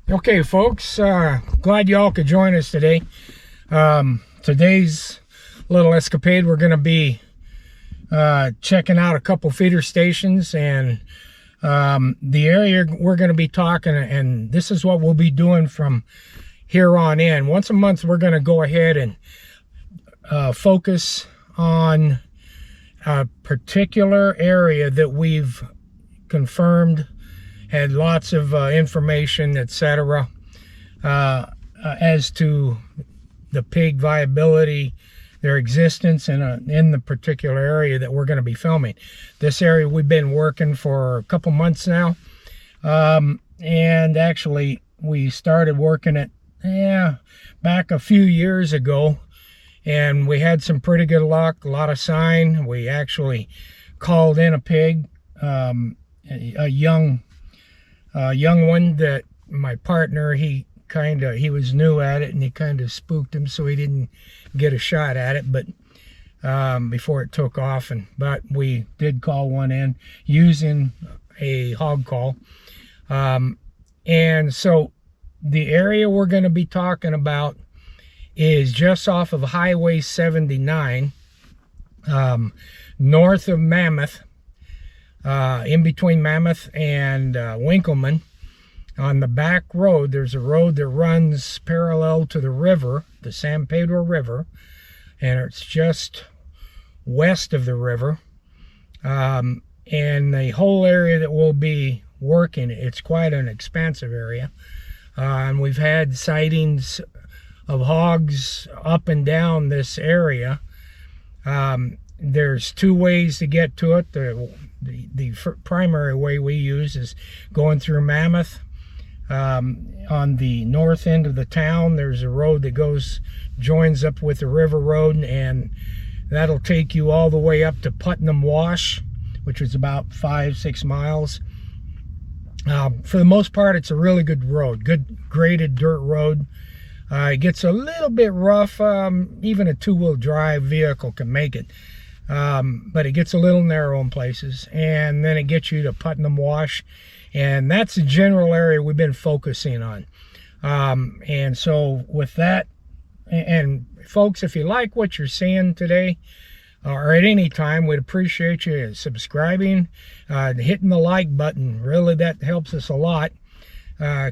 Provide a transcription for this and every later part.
Okay, folks, glad you all could join us today. Today's little escapade, we're going to be checking out a couple feeder stations, and the area we're going to be talking, and this is what we'll be doing from here on in. Once a month, we're going to go ahead and focus on a particular area that we've confirmed had lots of information, etc., as to the pig viability, their existence in the particular area that we're going to be filming. This area we've been working for a couple months now, and actually we started working it back a few years ago, and we had some pretty good luck, a lot of sign. We actually called in a pig, a young one that my partner, he was new at it, and he kind of spooked him, so he didn't get a shot at it, but before it took off. But we did call one in using a hog call, and so the area we're going to be talking about is just off of Highway 79, north of Mammoth, in between Mammoth and Winkleman. On the back road, there's a road that runs parallel to the river, the San Pedro River, and it's just west of the river. And the whole area that we'll be working, it's quite an expansive area. And we've had sightings of hogs up and down this area. There's two ways to get to it. The primary way we use is going through Mammoth. On the north end of the town, there's a road that joins up with the river road, and that'll take you all the way up to Putnam Wash, which is about 5-6 miles. For the most part, it's a really good road, good graded dirt road. It gets a little bit rough. Even a two-wheel drive vehicle can make it. But it gets a little narrow in places, and then it gets you to Putnam Wash, and that's the general area we've been focusing on. And so with that, and folks, if you like what you're seeing today, or at any time, we'd appreciate you subscribing, hitting the like button. Really, that helps us a lot.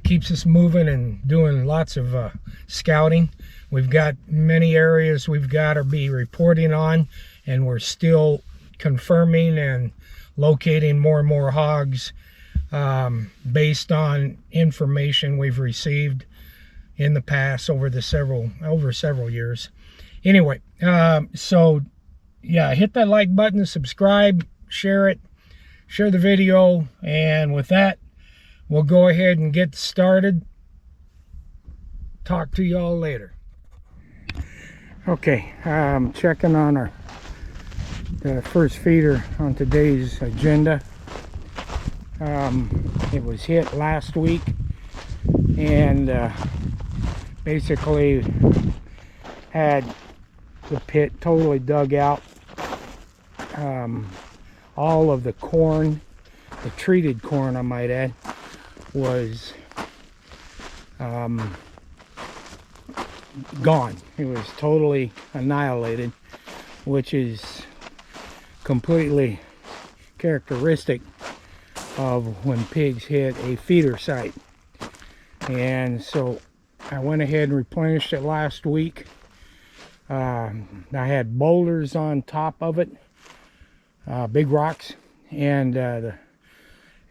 Keeps us moving and doing lots of scouting. We've got many areas we've got to be reporting on, and we're still confirming and locating more and more hogs based on information we've received in the past over several years. Anyway, so yeah, hit that like button, subscribe, share the video, and with that, we'll go ahead and get started. Talk to y'all later. Okay, checking on the first feeder on today's agenda. It was hit last week, and basically had the pit totally dug out. All of the corn, the treated corn I might add, was gone. It was totally annihilated, which is completely characteristic of when pigs hit a feeder site. And so I went ahead and replenished it last week. I had boulders on top of it, big rocks, and the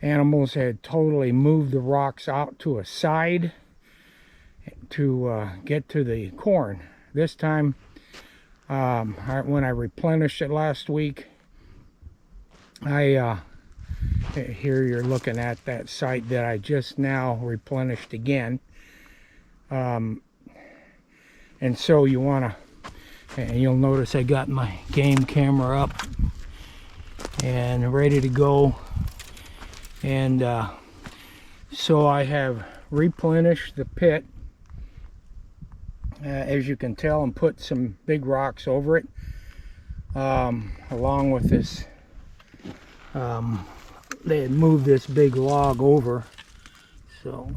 animals had totally moved the rocks out to a side to get to the corn. This time, when I replenished it last week, here you're looking at that site that I just now replenished again. And so you want to, and you'll notice I got my game camera up and ready to go. And so I have replenished the pit, as you can tell, and put some big rocks over it, along with this. They had moved this big log over, so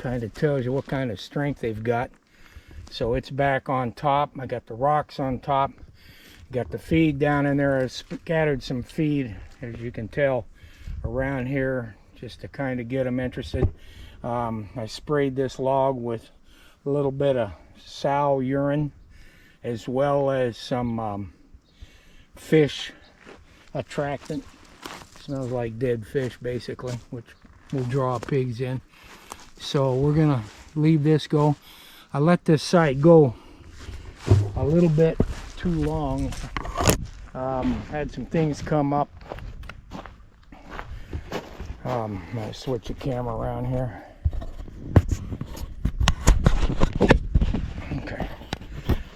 kind of tells you what kind of strength they've got. So it's back on top. I got the rocks on top. Got the feed down in there. I scattered some feed, as you can tell, around here just to kind of get them interested. I sprayed this log with a little bit of sow urine, as well as some fish attractant. Smells like dead fish, basically, which will draw pigs in. So we're gonna leave this go. I let this site go a little bit too long. Had some things come up. I'm gonna switch the camera around here. Okay,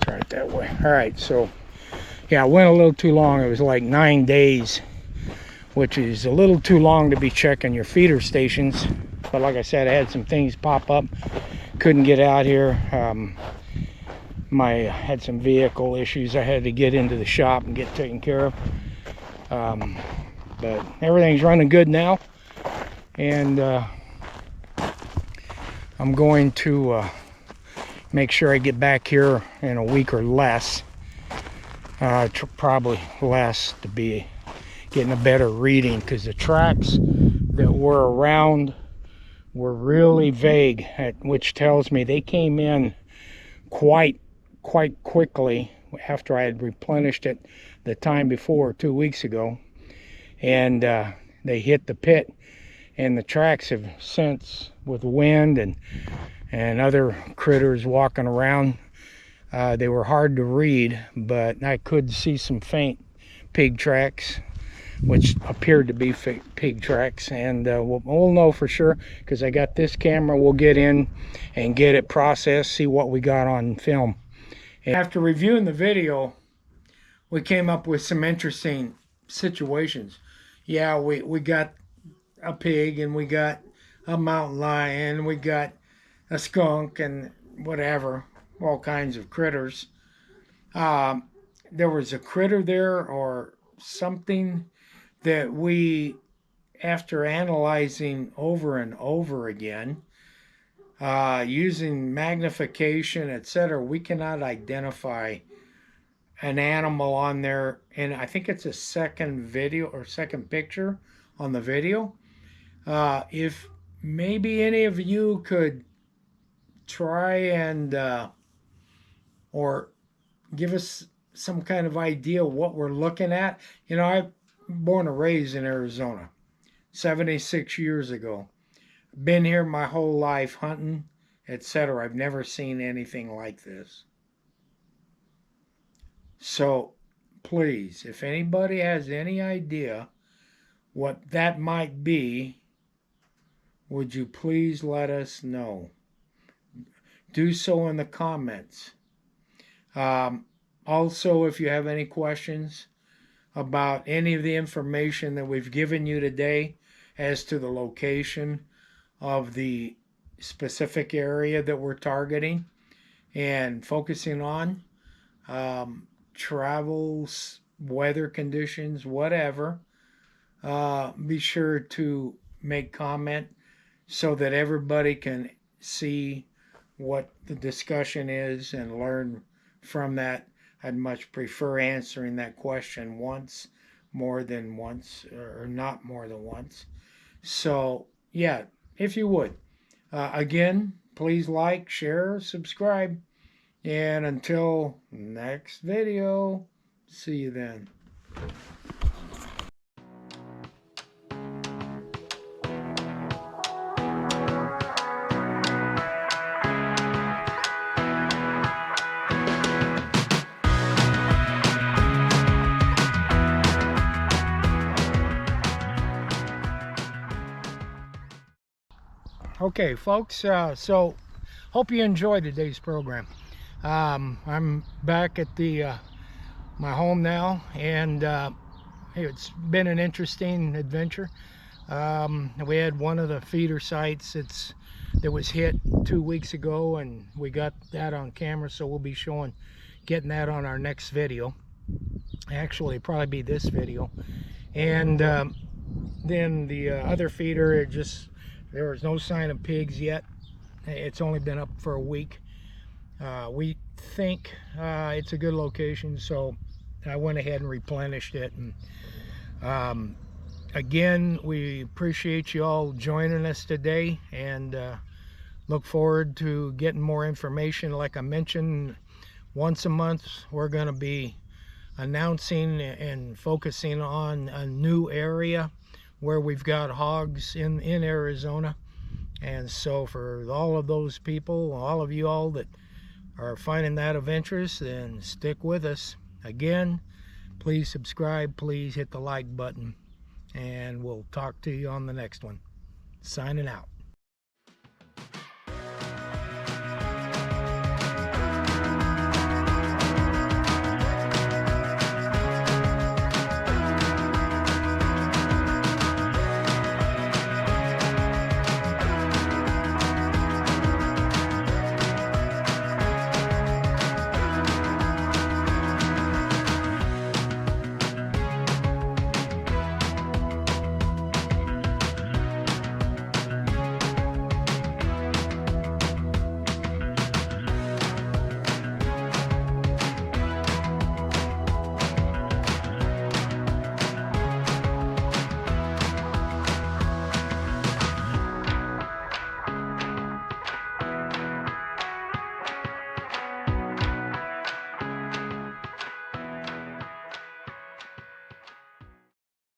try it that way. All right, so yeah, I went a little too long. It was like 9 days, which is a little too long to be checking your feeder stations. But like I said, I had some things pop up. Couldn't get out here. Had some vehicle issues I had to get into the shop and get taken care of. But everything's running good now. And I'm going to make sure I get back here in a week or less. Probably less, to be getting a better reading, because the tracks that were around were really vague, which tells me they came in quite quickly after I had replenished it the time before, 2 weeks ago, and they hit the pit. And the tracks have since, with wind and other critters walking around, they were hard to read, but I could see some faint pig tracks, which appeared to be pig tracks. And we'll know for sure, because I got this camera. We'll get in and get it processed, see what we got on film. And after reviewing the video, we came up with some interesting situations. Yeah, we got a pig, and we got a mountain lion, we got a skunk, and whatever, all kinds of critters. There was a critter there or something that we, after analyzing over and over again, using magnification, etc., we cannot identify an animal on there. And I think it's a second video or second picture on the video. If maybe any of you could try and or give us some kind of idea what we're looking at. You know, I'm born and raised in Arizona 76 years ago. Been here my whole life hunting, etc. I've never seen anything like this. So please, if anybody has any idea what that might be, would you please let us know? Do so in the comments. Also, if you have any questions about any of the information that we've given you today as to the location of the specific area that we're targeting and focusing on, travels, weather conditions, whatever, be sure to make comment so that everybody can see what the discussion is and learn from that. I'd much prefer answering that question once more than once, or not more than once. So yeah, if you would, again, please like, share, subscribe, and until next video, see you then. Okay, folks, so hope you enjoyed today's program. I'm back at my home now, and it's been an interesting adventure. We had one of the feeder sites that was hit 2 weeks ago, and we got that on camera, so we'll be getting that on our next video. Actually, probably be this video. And then the other feeder, there was no sign of pigs yet. It's only been up for a week. We think it's a good location, so I went ahead and replenished it. And again, we appreciate you all joining us today, and look forward to getting more information. Like I mentioned, once a month we're going to be announcing and focusing on a new area where we've got hogs in Arizona. And so for all of those people, all of you all that are finding that of interest, then stick with us. Again, please subscribe, please hit the like button, and we'll talk to you on the next one. Signing out.